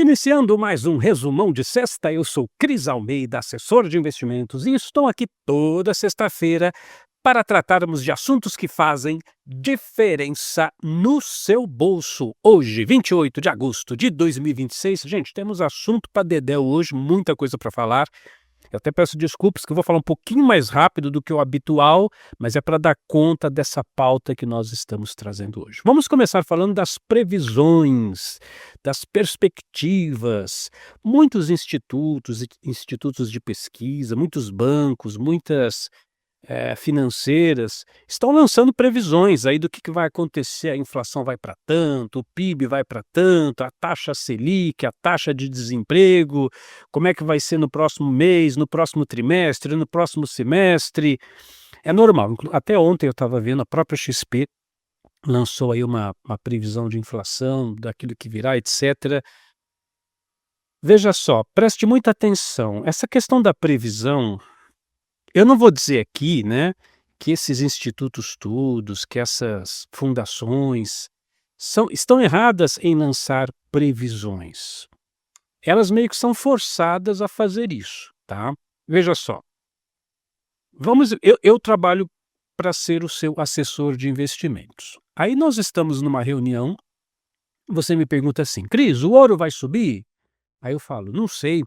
Iniciando mais um resumão de sexta, eu sou Cris Almeida, assessor de investimentos, e estou aqui toda sexta-feira para tratarmos de assuntos que fazem diferença no seu bolso. Hoje, 28 de agosto de 2026, gente, temos assunto para dedéu hoje, muita coisa para falar. Eu até peço desculpas que eu vou falar um pouquinho mais rápido do que o habitual, mas é para dar conta dessa pauta que nós estamos trazendo hoje. Vamos começar falando das previsões, das perspectivas. Muitos institutos de pesquisa, muitos bancos, muitas financeiras estão lançando previsões aí do que vai acontecer. A inflação vai para tanto, o PIB vai para tanto, a taxa Selic, a taxa de desemprego, como é que vai ser no próximo mês, no próximo trimestre, no próximo semestre. É normal. Até ontem eu estava vendo, a própria XP lançou aí uma previsão de inflação, daquilo que virá, etc. Veja só, preste muita atenção. Essa questão da previsão, eu não vou dizer aqui, né, que esses institutos todos, que essas fundações estão erradas em lançar previsões. Elas meio que são forçadas a fazer isso, tá? Veja só, eu trabalho para ser o seu assessor de investimentos. Aí nós estamos numa reunião, você me pergunta assim: "Cris, o ouro vai subir?" Aí eu falo: "Não sei."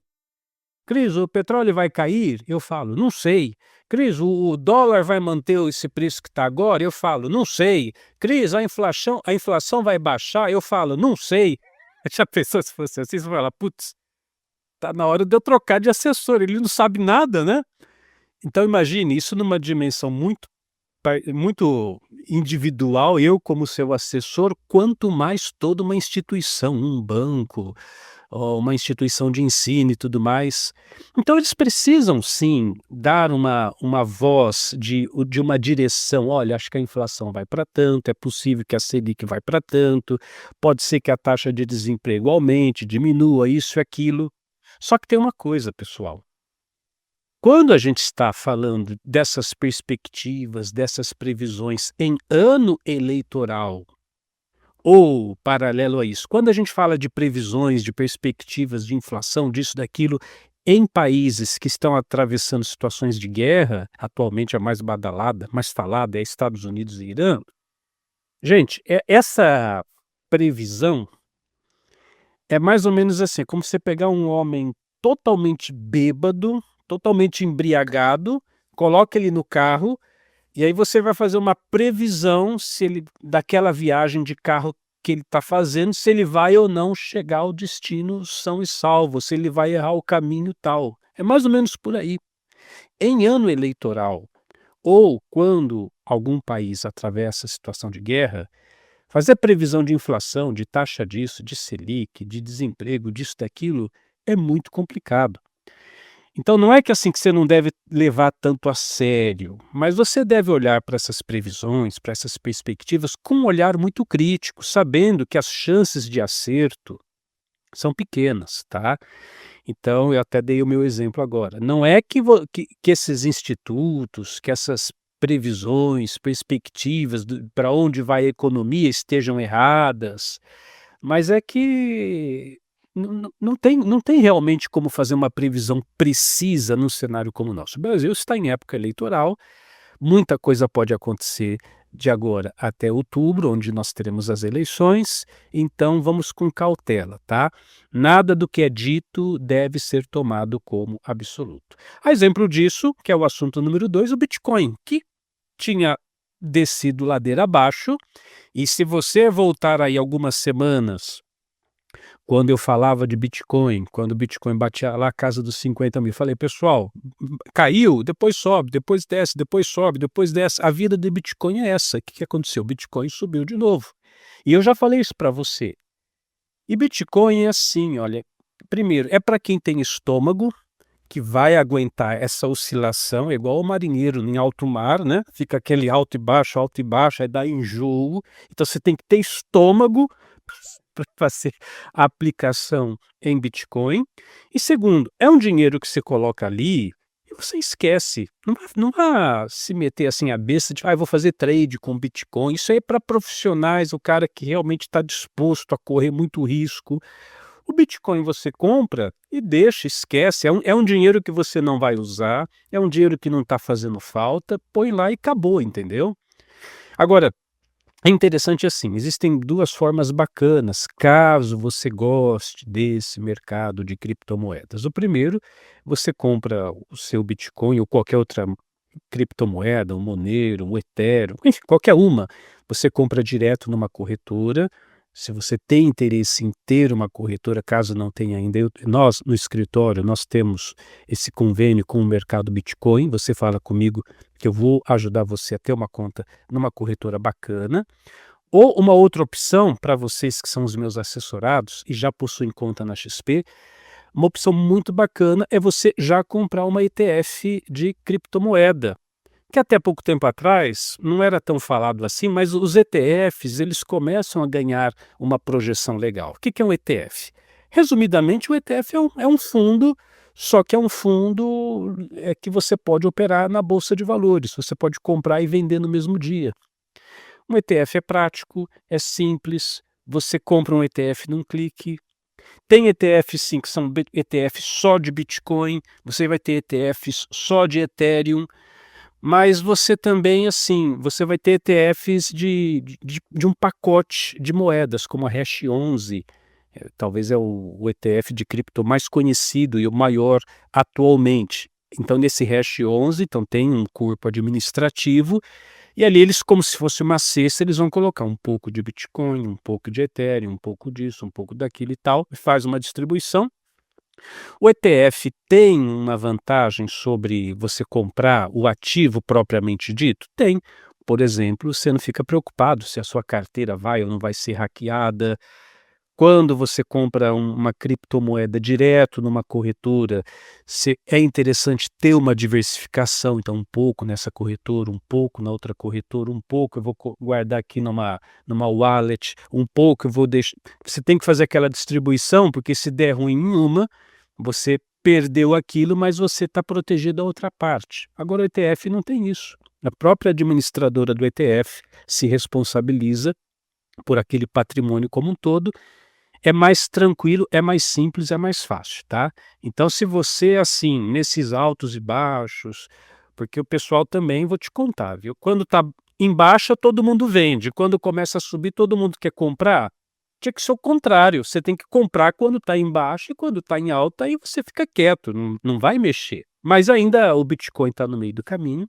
"Cris, o petróleo vai cair?" Eu falo: "Não sei." "Cris, o dólar vai manter esse preço que está agora?" Eu falo: "Não sei." "Cris, a inflação vai baixar?" Eu falo: "Não sei." Já pensou se fosse assim? Você fala: "Putz, tá na hora de eu trocar de assessor, ele não sabe nada, né?" Então imagine, isso numa dimensão muito individual, eu como seu assessor, quanto mais toda uma instituição, um banco, ou uma instituição de ensino e tudo mais. Então eles precisam sim dar uma voz de uma direção: "Olha, acho que a inflação vai para tanto, é possível que a Selic vai para tanto, pode ser que a taxa de desemprego aumente, diminua, isso e aquilo." Só que tem uma coisa, pessoal, quando a gente está falando dessas perspectivas, dessas previsões em ano eleitoral, ou, paralelo a isso, quando a gente fala de previsões, de perspectivas de inflação, disso, daquilo, em países que estão atravessando situações de guerra, atualmente a mais badalada, mais falada é Estados Unidos e Irã, gente, essa previsão é mais ou menos assim, é como você pegar um homem totalmente bêbado, totalmente embriagado, coloca ele no carro, e aí você vai fazer uma previsão se ele daquela viagem de carro que ele está fazendo, se ele vai ou não chegar ao destino são e salvo, se ele vai errar o caminho tal. É mais ou menos por aí. Em ano eleitoral, ou quando algum país atravessa situação de guerra, fazer previsão de inflação, de taxa disso, de Selic, de desemprego, disso, daquilo, é muito complicado. Então não é que assim que você não deve levar tanto a sério, mas você deve olhar para essas previsões, para essas perspectivas com um olhar muito crítico, sabendo que as chances de acerto são pequenas, tá? Então eu até dei o meu exemplo agora. Não é que esses institutos, que essas previsões, perspectivas para onde vai a economia estejam erradas, mas é que não tem realmente como fazer uma previsão precisa num cenário como o nosso. O Brasil está em época eleitoral, muita coisa pode acontecer de agora até outubro, onde nós teremos as eleições, então vamos com cautela, tá? Nada do que é dito deve ser tomado como absoluto. A exemplo disso, que é o assunto número 2, o Bitcoin, que tinha descido ladeira abaixo, e se você voltar aí algumas semanas, quando eu falava de Bitcoin, quando o Bitcoin batia lá a casa dos 50 mil, falei: "Pessoal, caiu, depois sobe, depois desce, depois sobe, depois desce, a vida de Bitcoin é essa." O que aconteceu? O Bitcoin subiu de novo. E eu já falei isso para você. E Bitcoin é assim, olha, primeiro, é para quem tem estômago, que vai aguentar essa oscilação, é igual o marinheiro em alto mar, né, fica aquele alto e baixo, aí dá enjoo, então você tem que ter estômago para fazer a aplicação em Bitcoin. E segundo, é um dinheiro que você coloca ali e você esquece, não vá se meter assim a besta de: "Eu vou fazer trade com Bitcoin." Isso aí é para profissionais, o cara que realmente está disposto a correr muito risco. O Bitcoin você compra e deixa, esquece, é um dinheiro que você não vai usar, é um dinheiro que não está fazendo falta, põe lá e acabou, entendeu? Agora, é interessante assim, existem 2 formas bacanas, caso você goste desse mercado de criptomoedas. O primeiro, você compra o seu Bitcoin ou qualquer outra criptomoeda, um Monero, um Ethereum, enfim, qualquer uma, você compra direto numa corretora. Se você tem interesse em ter uma corretora, caso não tenha ainda, nós no escritório, nós temos esse convênio com o mercado Bitcoin, você fala comigo que eu vou ajudar você a ter uma conta numa corretora bacana. Ou uma outra opção para vocês que são os meus assessorados e já possuem conta na XP, uma opção muito bacana é você já comprar uma ETF de criptomoeda, que até pouco tempo atrás não era tão falado assim, mas os ETFs eles começam a ganhar uma projeção legal. O que que é um ETF? Resumidamente, o ETF é um fundo, só que é um fundo que você pode operar na bolsa de valores, você pode comprar e vender no mesmo dia. Um ETF é prático, é simples, você compra um ETF num clique. Tem ETFs sim que são ETFs só de Bitcoin, você vai ter ETFs só de Ethereum, mas você também, assim, você vai ter ETFs de um pacote de moedas, como a Hash 11, talvez é o ETF de cripto mais conhecido e o maior atualmente. Então nesse Hash 11, então tem um corpo administrativo, e ali eles, como se fosse uma cesta, eles vão colocar um pouco de Bitcoin, um pouco de Ethereum, um pouco disso, um pouco daquilo e tal, e faz uma distribuição. O ETF tem uma vantagem sobre você comprar o ativo propriamente dito? Tem. Por exemplo, você não fica preocupado se a sua carteira vai ou não vai ser hackeada. Quando você compra uma criptomoeda direto numa corretora, é interessante ter uma diversificação, então um pouco nessa corretora, um pouco na outra corretora, um pouco eu vou guardar aqui numa wallet, um pouco eu vou deixar. Você tem que fazer aquela distribuição, porque se der ruim em uma, você perdeu aquilo, mas você está protegido da outra parte. Agora o ETF não tem isso. A própria administradora do ETF se responsabiliza por aquele patrimônio como um todo. É mais tranquilo, é mais simples, é mais fácil, tá? Então se você, assim, nesses altos e baixos, porque o pessoal também, vou te contar, viu? Quando tá em baixa, todo mundo vende, quando começa a subir, todo mundo quer comprar. Tinha que ser o contrário, você tem que comprar quando está em baixa e quando está em alta, aí você fica quieto, não vai mexer. Mas ainda o Bitcoin está no meio do caminho.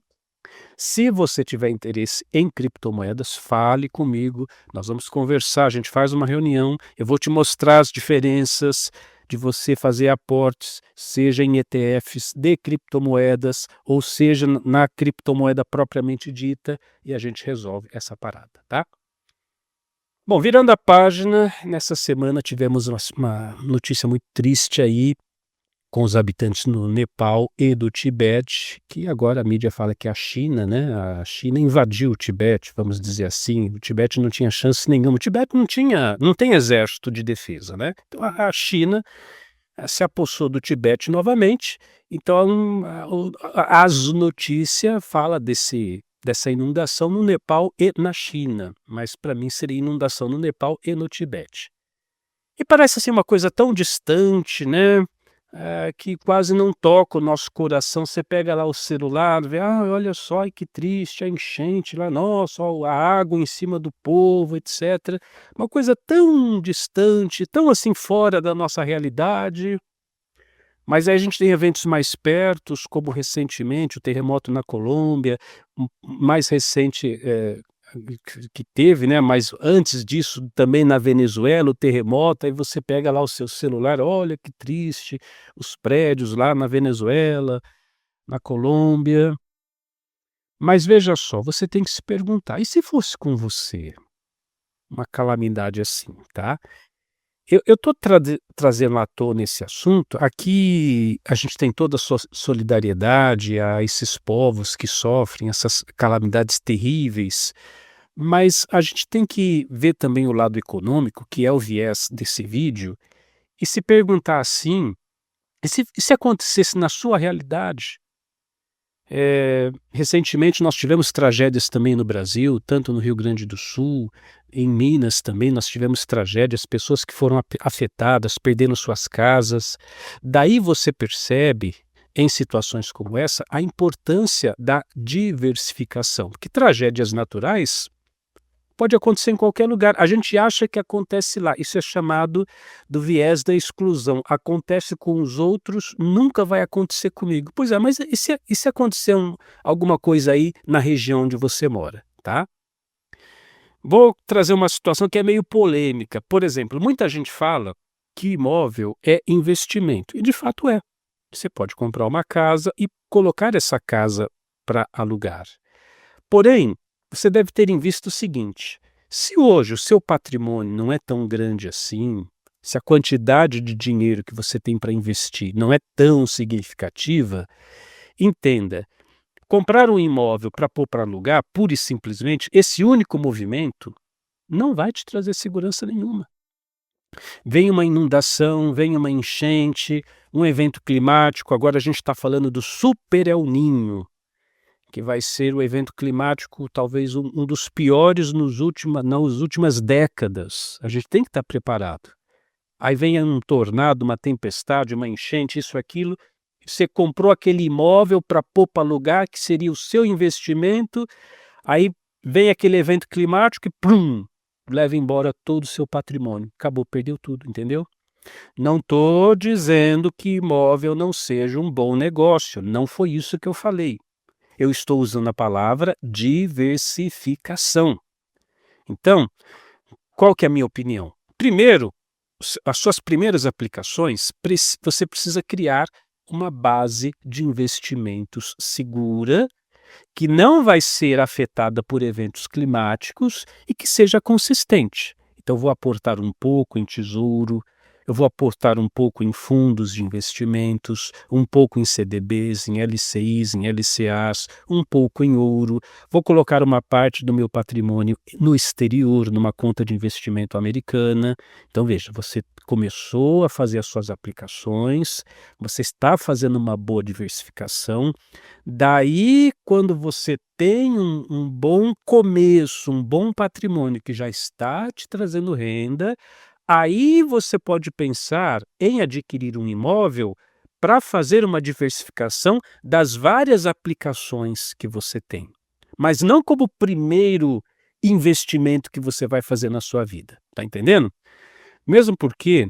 Se você tiver interesse em criptomoedas, fale comigo, nós vamos conversar, a gente faz uma reunião, eu vou te mostrar as diferenças de você fazer aportes, seja em ETFs de criptomoedas, ou seja na criptomoeda propriamente dita, e a gente resolve essa parada, tá? Bom, virando a página, nessa semana tivemos uma notícia muito triste aí com os habitantes no Nepal e do Tibete, que agora a mídia fala que é a China, né? A China invadiu o Tibete, vamos dizer assim. O Tibete não tinha chance nenhuma. O Tibete não tem exército de defesa, né? Então a China se apossou do Tibete novamente. Então as notícias fala dessa inundação no Nepal e na China, mas para mim seria inundação no Nepal e no Tibete. E parece assim uma coisa tão distante, né? Que quase não toca o nosso coração. Você pega lá o celular, vê, olha só, ai, que triste, a enchente lá, nossa, ó, a água em cima do povo, etc. Uma coisa tão distante, tão assim fora da nossa realidade. Mas aí a gente tem eventos mais pertos, como recentemente o terremoto na Colômbia, mais recente que teve, né? Mas antes disso também na Venezuela, o terremoto, aí você pega lá o seu celular, olha que triste, os prédios lá na Venezuela, na Colômbia. Mas veja só, você tem que se perguntar, e se fosse com você uma calamidade assim, tá? Eu estou trazendo à tona esse assunto, aqui a gente tem toda a solidariedade a esses povos que sofrem essas calamidades terríveis, mas a gente tem que ver também o lado econômico, que é o viés desse vídeo, e se perguntar assim, e se acontecesse na sua realidade? Recentemente nós tivemos tragédias também no Brasil, tanto no Rio Grande do Sul, em Minas também nós tivemos tragédias, pessoas que foram afetadas, perderam suas casas. Daí você percebe, em situações como essa, a importância da diversificação, porque tragédias naturais pode acontecer em qualquer lugar. A gente acha que acontece lá. Isso é chamado do viés da exclusão. Acontece com os outros, nunca vai acontecer comigo. Pois é, mas e se acontecer alguma coisa aí na região onde você mora, tá? Vou trazer uma situação que é meio polêmica. Por exemplo, muita gente fala que imóvel é investimento, e de fato é. Você pode comprar uma casa e colocar essa casa para alugar. Porém, você deve ter em vista o seguinte: se hoje o seu patrimônio não é tão grande assim, se a quantidade de dinheiro que você tem para investir não é tão significativa, entenda, comprar um imóvel para pôr para alugar, pura e simplesmente, esse único movimento não vai te trazer segurança nenhuma. Vem uma inundação, vem uma enchente, um evento climático, agora a gente está falando do Super El Niño, que vai ser o evento climático talvez um dos piores nas últimas décadas. A gente tem que estar preparado. Aí vem um tornado, uma tempestade, uma enchente, isso, aquilo. Você comprou aquele imóvel para pôr para alugar, que seria o seu investimento, aí vem aquele evento climático e plum, leva embora todo o seu patrimônio. Acabou, perdeu tudo, entendeu? Não estou dizendo que imóvel não seja um bom negócio, não foi isso que eu falei. Eu estou usando a palavra diversificação. Então, qual que é a minha opinião? Primeiro, as suas primeiras aplicações, você precisa criar uma base de investimentos segura, que não vai ser afetada por eventos climáticos e que seja consistente. Então, vou aportar um pouco em tesouro, eu vou aportar um pouco em fundos de investimentos, um pouco em CDBs, em LCIs, em LCAs, um pouco em ouro. Vou colocar uma parte do meu patrimônio no exterior, numa conta de investimento americana. Então, veja, você começou a fazer as suas aplicações, você está fazendo uma boa diversificação. Daí, quando você tem um bom começo, um bom patrimônio que já está te trazendo renda, aí você pode pensar em adquirir um imóvel para fazer uma diversificação das várias aplicações que você tem, mas não como primeiro investimento que você vai fazer na sua vida, tá entendendo? Mesmo porque,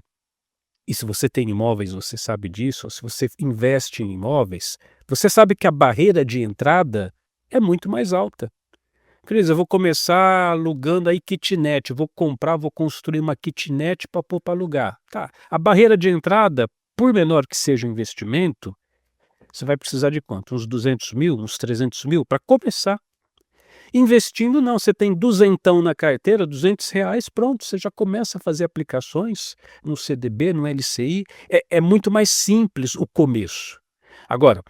e se você tem imóveis, você sabe disso, ou se você investe em imóveis, você sabe que a barreira de entrada é muito mais alta. Cris, eu vou começar alugando aí kitnet, eu vou construir uma kitnet para pôr para alugar. Tá. A barreira de entrada, por menor que seja o investimento, você vai precisar de quanto? Uns 200 mil, uns 300 mil para começar. Investindo não, você tem duzentão na carteira, R$ 200, pronto, você já começa a fazer aplicações no CDB, no LCI, é muito mais simples o começo. Agora,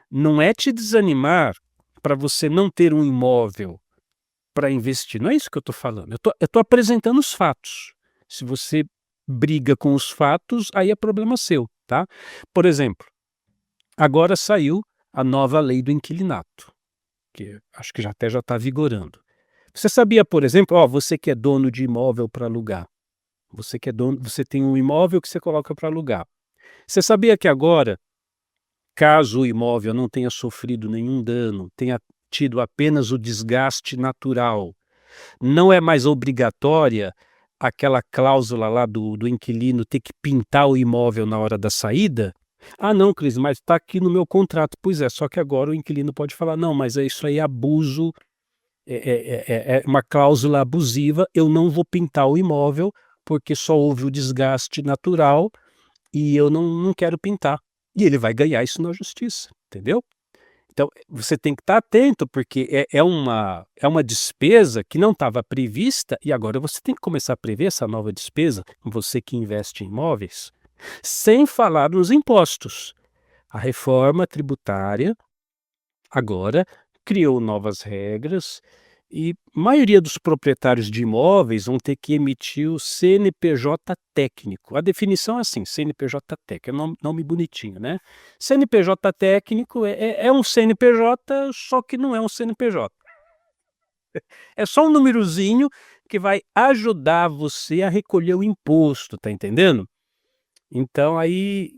não é te desanimar para você não ter um imóvel para investir, não é isso que eu estou falando, eu estou apresentando os fatos. Se você briga com os fatos, aí é problema seu, tá? Por exemplo, agora saiu a nova lei do inquilinato, que acho que já está vigorando. Você sabia, por exemplo, você que é dono de imóvel para alugar, você tem um imóvel que você coloca para alugar. Você sabia que agora, caso o imóvel não tenha sofrido nenhum dano, tenha tido apenas o desgaste natural, não é mais obrigatória aquela cláusula lá do inquilino ter que pintar o imóvel na hora da saída? Ah, não, Cris, mas está aqui no meu contrato. Pois é, só que agora o inquilino pode falar, não, mas isso aí é abuso, é uma cláusula abusiva, eu não vou pintar o imóvel porque só houve o desgaste natural e eu não quero pintar. E ele vai ganhar isso na justiça, entendeu? Então, você tem que estar atento, porque é uma despesa que não estava prevista e agora você tem que começar a prever essa nova despesa, você que investe em imóveis, sem falar nos impostos. A reforma tributária agora criou novas regras E maioria dos proprietários de imóveis vão ter que emitir o CNPJ técnico. A definição é assim, CNPJ técnico, é nome bonitinho, né. CNPJ técnico é um CNPJ, só que não é um CNPJ. É só um numerozinho que vai ajudar você a recolher o imposto, tá entendendo? Então aí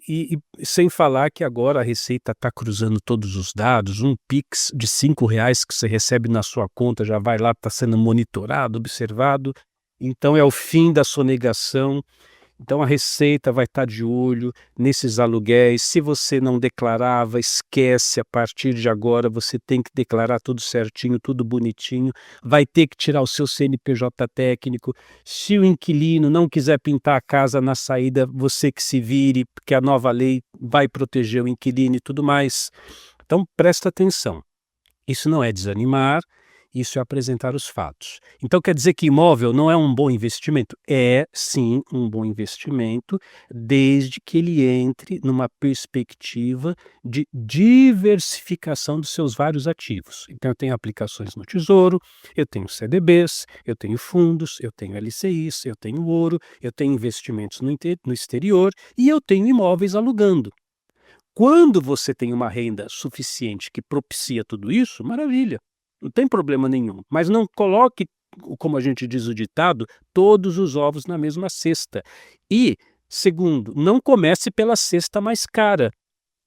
sem falar que agora a Receita está cruzando todos os dados, um Pix de R$ 5 que você recebe na sua conta já vai lá, está sendo monitorado, observado, então é o fim da sonegação. Então a Receita vai estar de olho nesses aluguéis, se você não declarava, esquece, a partir de agora você tem que declarar tudo certinho, tudo bonitinho, vai ter que tirar o seu CNPJ técnico, se o inquilino não quiser pintar a casa na saída, você que se vire, porque a nova lei vai proteger o inquilino e tudo mais. Então presta atenção. Isso não é desanimar, isso é apresentar os fatos. Então quer dizer que imóvel não é um bom investimento? É sim um bom investimento, desde que ele entre numa perspectiva de diversificação dos seus vários ativos. Então eu tenho aplicações no Tesouro, eu tenho CDBs, eu tenho fundos, eu tenho LCIs, eu tenho ouro, eu tenho investimentos no exterior e eu tenho imóveis alugando. Quando você tem uma renda suficiente que propicia tudo isso, maravilha, não tem problema nenhum, mas não coloque, como a gente diz o ditado, todos os ovos na mesma cesta. E, segundo, não comece pela cesta mais cara.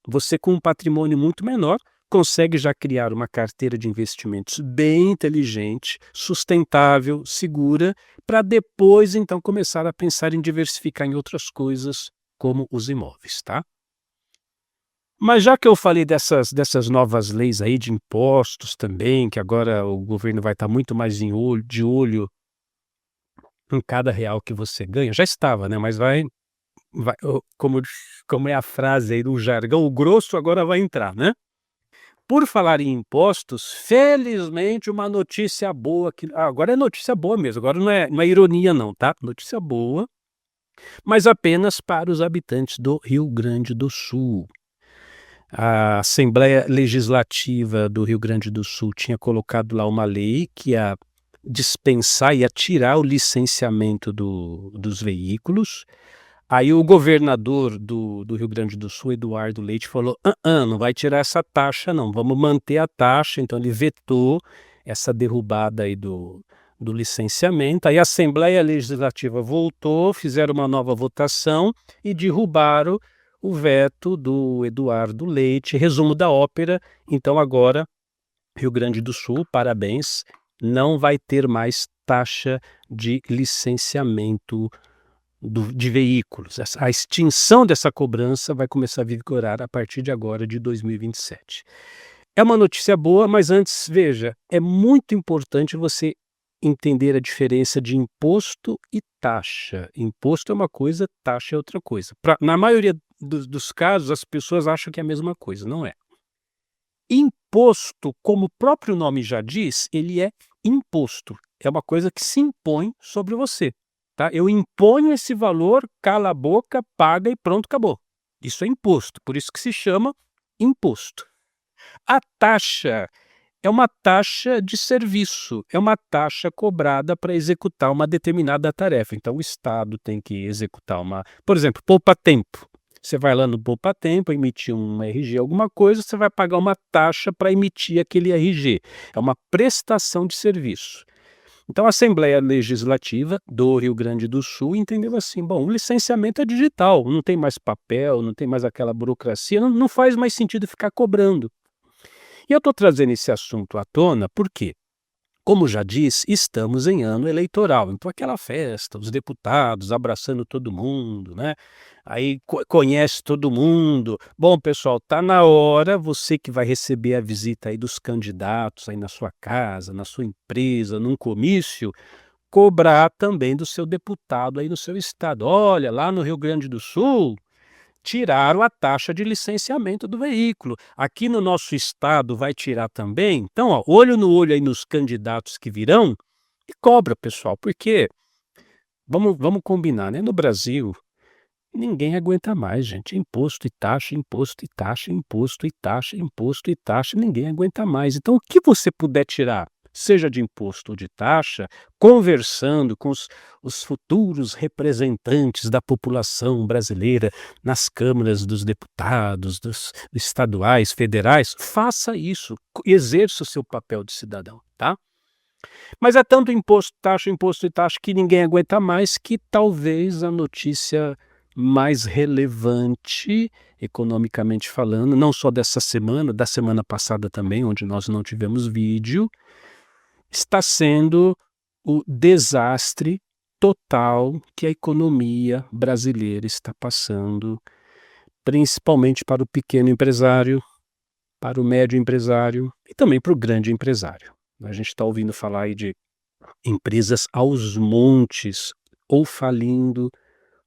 Você com um patrimônio muito menor consegue já criar uma carteira de investimentos bem inteligente, sustentável, segura, para depois então começar a pensar em diversificar em outras coisas, como os imóveis, tá? Mas já que eu falei dessas novas leis aí de impostos também, que agora o governo vai estar muito mais de olho em cada real que você ganha, já estava, né, mas vai como é a frase aí do jargão, o grosso agora vai entrar, né. Por falar em impostos, felizmente uma notícia boa que agora é notícia boa mesmo, agora não é ironia não, tá, notícia boa, mas apenas para os habitantes do Rio Grande do Sul. A Assembleia Legislativa do Rio Grande do Sul tinha colocado lá uma lei que ia dispensar, ia tirar o licenciamento dos veículos. Aí o governador do Rio Grande do Sul, Eduardo Leite, falou: não vai tirar essa taxa não, vamos manter a taxa", então ele vetou essa derrubada aí do licenciamento. Aí a Assembleia Legislativa voltou, fizeram uma nova votação e derrubaram o veto do Eduardo Leite. Resumo da ópera, então agora Rio Grande do Sul, parabéns, não vai ter mais taxa de licenciamento de veículos. A extinção dessa cobrança vai começar a vigorar a partir de agora, de 2027. É uma notícia boa, mas antes, veja, é muito importante você entender a diferença de imposto e taxa. Imposto é uma coisa, taxa é outra coisa. Na maioria dos casos, as pessoas acham que é a mesma coisa, não é. Imposto, como o próprio nome já diz, ele é imposto. É uma coisa que se impõe sobre você, tá? Eu imponho esse valor, cala a boca, paga e pronto, acabou. Isso é imposto, por isso que se chama imposto. A taxa é uma taxa de serviço, é uma taxa cobrada para executar uma determinada tarefa. Então o Estado tem que executar por exemplo, poupa-tempo. Você vai lá no poupa-tempo, emitir um RG, alguma coisa, você vai pagar uma taxa para emitir aquele RG. É uma prestação de serviço. Então a Assembleia Legislativa do Rio Grande do Sul entendeu assim: bom, o licenciamento é digital, não tem mais papel, não tem mais aquela burocracia, não faz mais sentido ficar cobrando. E eu estou trazendo esse assunto à tona porque, como já disse, estamos em ano eleitoral, então aquela festa, os deputados abraçando todo mundo, né, aí conhece todo mundo. Bom pessoal, tá na hora, você que vai receber a visita aí dos candidatos aí na sua casa, na sua empresa, num comício, cobrar também do seu deputado aí no seu estado. Olha, lá no Rio Grande do Sul tiraram a taxa de licenciamento do veículo. Aqui no nosso estado vai tirar também. Então, ó, olho no olho aí nos candidatos que virão e cobra, pessoal, porque vamos combinar, né? No Brasil, ninguém aguenta mais, gente. Imposto e taxa, imposto e taxa, imposto e taxa, imposto e taxa, ninguém aguenta mais. Então, o que você puder tirar seja de imposto ou de taxa, conversando com os futuros representantes da população brasileira nas câmaras dos deputados, dos estaduais, federais, faça isso, exerça o seu papel de cidadão, tá? Mas é tanto imposto e taxa que ninguém aguenta mais, que talvez a notícia mais relevante, economicamente falando, não só dessa semana, da semana passada também, onde nós não tivemos vídeo, está sendo o desastre total que a economia brasileira está passando, principalmente para o pequeno empresário, para o médio empresário e também para o grande empresário. A gente está ouvindo falar aí de empresas aos montes, ou falindo,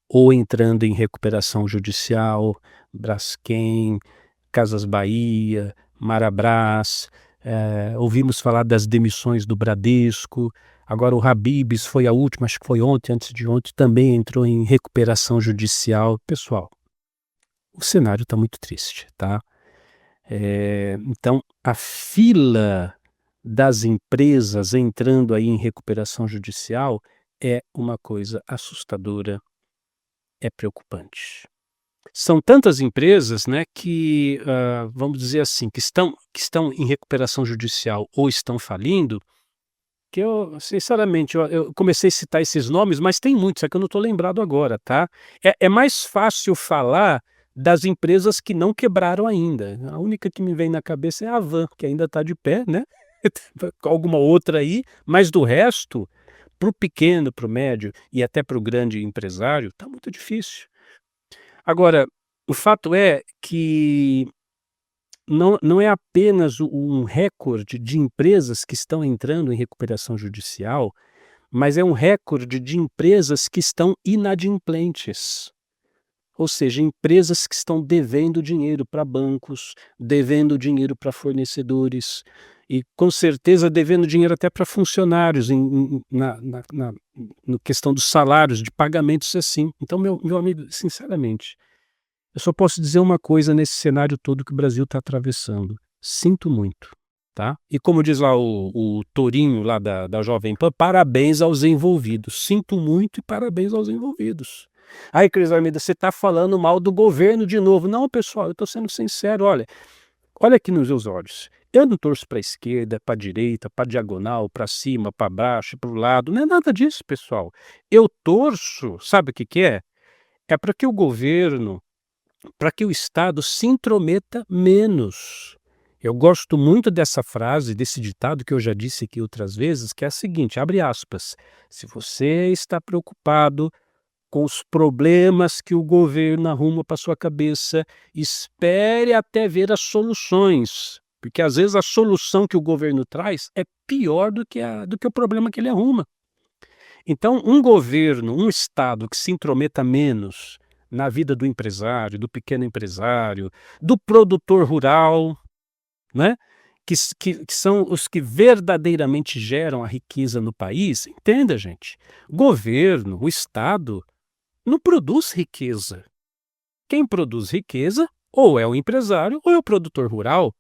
ou entrando em recuperação judicial, Braskem, Casas Bahia, Marabras, ouvimos falar das demissões do Bradesco, agora o Habib's foi a última, acho que foi ontem, antes de ontem, também entrou em recuperação judicial. Pessoal, o cenário está muito triste, tá? Então, a fila das empresas entrando aí em recuperação judicial é uma coisa assustadora, é preocupante. São tantas empresas, né, que, vamos dizer assim, que estão em recuperação judicial ou estão falindo, que eu, sinceramente, eu comecei a citar esses nomes, mas tem muitos, é que eu não estou lembrado agora, tá? É mais fácil falar das empresas que não quebraram ainda. A única que me vem na cabeça é a Havan, que ainda está de pé, né? Alguma outra aí, mas do resto, para o pequeno, para o médio e até para o grande empresário, está muito difícil. Agora, o fato é que não é apenas um recorde de empresas que estão entrando em recuperação judicial, mas é um recorde de empresas que estão inadimplentes. Ou seja, empresas que estão devendo dinheiro para bancos, devendo dinheiro para fornecedores e, com certeza, devendo dinheiro até para funcionários na questão dos salários, de pagamentos assim. Então, meu amigo, sinceramente, eu só posso dizer uma coisa nesse cenário todo que o Brasil está atravessando: sinto muito, tá? E como diz lá o Torinho lá da Jovem Pan, parabéns aos envolvidos. Sinto muito e parabéns aos envolvidos. Aí, Cris Armida, você está falando mal do governo de novo. Não, pessoal, eu estou sendo sincero, olha aqui nos meus olhos. Eu não torço para a esquerda, para a direita, para a diagonal, para cima, para baixo, para o lado, não é nada disso, pessoal. Eu torço, sabe o que que é? É para que o governo, para que o Estado se intrometa menos. Eu gosto muito dessa frase, desse ditado que eu já disse aqui outras vezes, que é a seguinte, abre aspas: se você está preocupado com os problemas que o governo arruma para sua cabeça, espere até ver as soluções, porque às vezes a solução que o governo traz é pior do que o problema que ele arruma. Então, um governo, um Estado que se intrometa menos na vida do empresário, do pequeno empresário, do produtor rural, né? Que são os que verdadeiramente geram a riqueza no país, entenda, gente, governo, o Estado, não produz riqueza. Quem produz riqueza ou é o empresário ou é o produtor rural.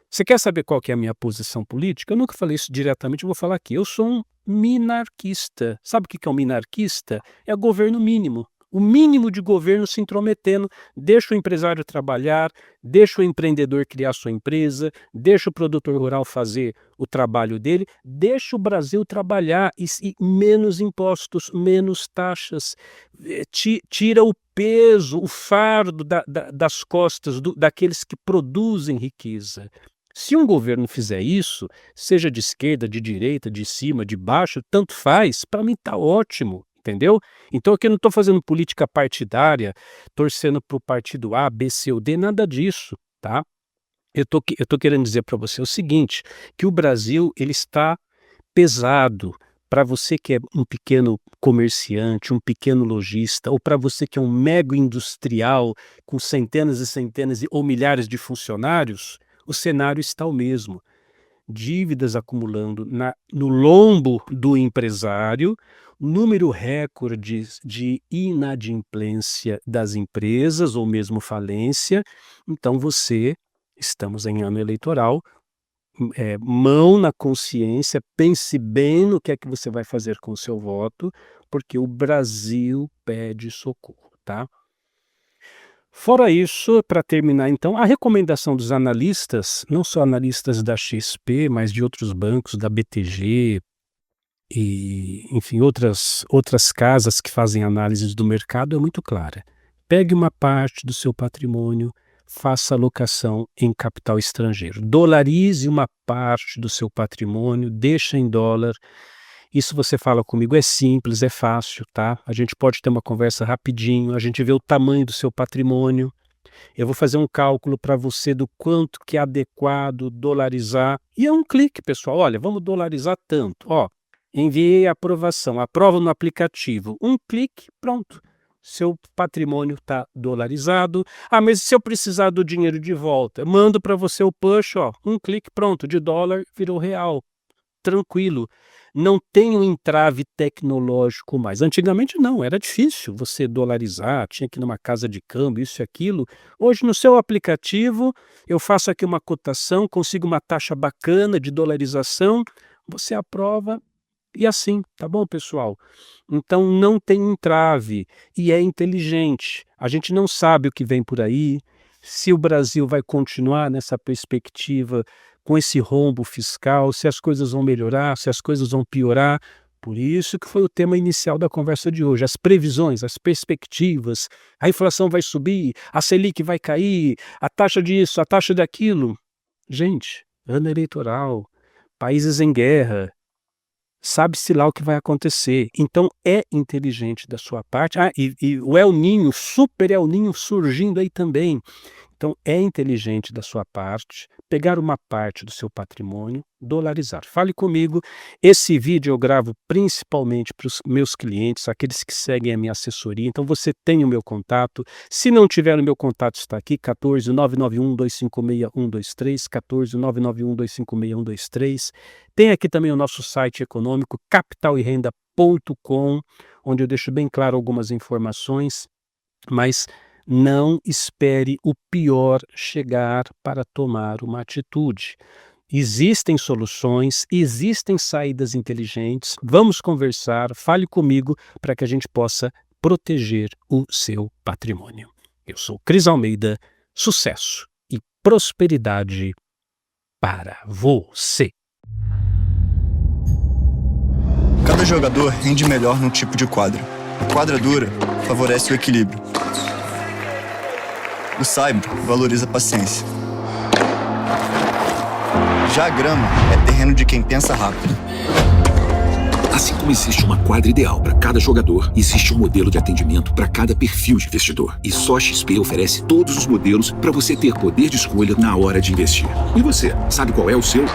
Você quer saber qual que é a minha posição política? Eu nunca falei isso diretamente, eu vou falar aqui. Eu sou um minarquista. Sabe o que é um minarquista? É governo mínimo. O mínimo de governo se intrometendo, deixa o empresário trabalhar, deixa o empreendedor criar sua empresa, deixa o produtor rural fazer o trabalho dele, deixa o Brasil trabalhar e menos impostos, menos taxas, tira o peso, o fardo das costas daqueles que produzem riqueza. Se um governo fizer isso, seja de esquerda, de direita, de cima, de baixo, tanto faz, para mim está ótimo, entendeu? Então aqui eu não estou fazendo política partidária, torcendo para o partido A, B, C ou D, nada disso, tá? Eu tô querendo dizer para você o seguinte, que o Brasil ele está pesado. Para você que é um pequeno comerciante, um pequeno lojista, ou para você que é um mega industrial com centenas e centenas ou milhares de funcionários, o cenário está o mesmo. Dívidas acumulando no lombo do empresário, número recorde de inadimplência das empresas ou mesmo falência. Então estamos em ano eleitoral, mão na consciência, pense bem no que é que você vai fazer com o seu voto, porque o Brasil pede socorro, tá? Fora isso, para terminar então, a recomendação dos analistas, não só analistas da XP, mas de outros bancos, da BTG e, enfim, outras casas que fazem análises do mercado, é muito clara. Pegue uma parte do seu patrimônio, faça alocação em capital estrangeiro. Dolarize uma parte do seu patrimônio, deixa em dólar. Isso você fala comigo, é simples, é fácil, tá? A gente pode ter uma conversa rapidinho, a gente vê o tamanho do seu patrimônio. Eu vou fazer um cálculo para você do quanto que é adequado dolarizar. E é um clique, pessoal. Olha, vamos dolarizar tanto. Ó, enviei a aprovação, aprova no aplicativo. Um clique, pronto. Seu patrimônio está dolarizado. Ah, mas se eu precisar do dinheiro de volta? Eu mando para você o push, ó. Um clique, pronto. De dólar virou real. Tranquilo. Não tem um entrave tecnológico mais. Antigamente não, era difícil você dolarizar, tinha que ir numa casa de câmbio, isso e aquilo. Hoje no seu aplicativo, eu faço aqui uma cotação, consigo uma taxa bacana de dolarização, você aprova e assim, tá bom, pessoal? Então não tem entrave e é inteligente. A gente não sabe o que vem por aí, se o Brasil vai continuar nessa perspectiva com esse rombo fiscal, se as coisas vão melhorar, se as coisas vão piorar. Por isso que foi o tema inicial da conversa de hoje, as previsões, as perspectivas, a inflação vai subir, a Selic vai cair, a taxa disso, a taxa daquilo. Gente, ano eleitoral, países em guerra, sabe-se lá o que vai acontecer. Então é inteligente da sua parte. E o El Niño, super El Niño surgindo aí também. Então é inteligente da sua parte pegar uma parte do seu patrimônio, dolarizar. Fale comigo. Esse vídeo eu gravo principalmente para os meus clientes, aqueles que seguem a minha assessoria. Então você tem o meu contato. Se não tiver o meu contato, está aqui, 14 991 256 123, 14 991 256 123. Tem aqui também o nosso site econômico, capitalerenda.com, onde eu deixo bem claro algumas informações, mas não espere o pior chegar para tomar uma atitude. Existem soluções, existem saídas inteligentes. Vamos conversar, fale comigo para que a gente possa proteger o seu patrimônio. Eu sou Cris Almeida, sucesso e prosperidade para você. Cada jogador rende melhor num tipo de quadra. A quadra dura favorece o equilíbrio. O saibro valoriza a paciência. Já a grama é terreno de quem pensa rápido. Assim como existe uma quadra ideal para cada jogador, existe um modelo de atendimento para cada perfil de investidor. E só a XP oferece todos os modelos para você ter poder de escolha na hora de investir. E você, sabe qual é o seu?